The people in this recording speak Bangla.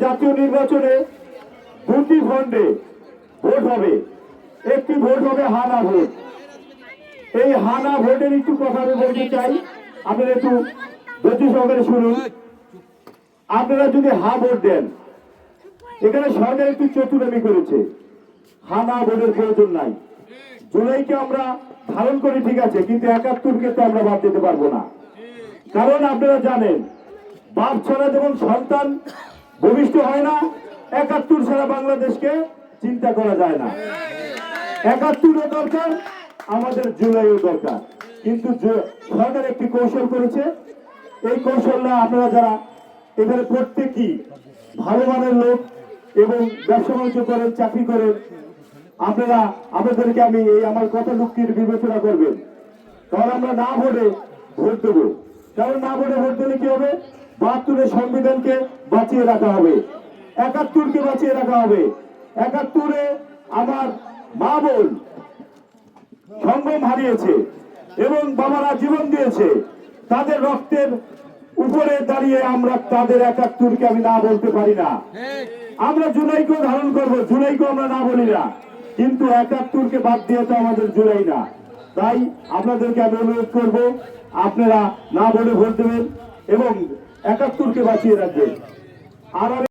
জাতীয় নির্বাচনে দুটি খণ্ডে ভোট হবে। একটি ভোট হবে হানা ভোট। এই হানা ভোটের একটু কথা আমি বলতে চাই, আপনারা একটু ধৈর্য সহকারে শুনুন। আপনারা যদি হা ভোট দেন, এখানে সরকার একটু চতুরামি করেছে। হানা ভোটের প্রয়োজন নাই। জুলাইকে আমরা ধারণ করি ঠিক আছে, কিন্তু ৭১কে তো আমরা বাদ দিতে পারবো না। কারণ আপনারা জানেন, বাপ ছাড়া যেমন সন্তান ভূমিষ্ঠ হয় না, ৭১ ছাড়া বাংলাদেশকে চিন্তা করা যায় না। ৭১ও দরকার, আমাদের জুলাইও দরকার। কিন্তু সরকার একটি কৌশল করেছে। এই কৌশলটা আপনারা যারা এখানে প্রত্যেকই ভালো মানের লোক এবং ব্যবসা বাণিজ্য করেন, চাকরি করেন, আপনারা আপনাদেরকে আমি এই আমার কথা লুকিয়ে বিবেচনা করবেন। কারণ আমরা না ভোটে ভোট দেবো। কারণ না ভোটে ভোট দিলে কি হবে? ৭২ সংবিধানকে বাঁচিয়ে রাখা হবে, ৭১কে বাঁচিয়ে রাখা হবে। ৭১ আমার মা বোন সংগ্রাম হারিয়েছে এবং বাবারা জীবন দিয়েছে। তাদের রক্তের উপরে দাঁড়িয়ে আমরা তাদের ৭১কে আমি না বলতে পারি না। আমরা জুলাইকেও ধারণ করবো, জুলাইকেও আমরা না বলি না, কিন্তু ৭১কে বাদ দিয়ে তো আমাদের জুলাই না। তাই আপনাদেরকে আমি অনুরোধ করবো, আপনারা না বলে ভোট দেবেন এবং ৭১কে বাঁচিয়ে রাখবেন। আর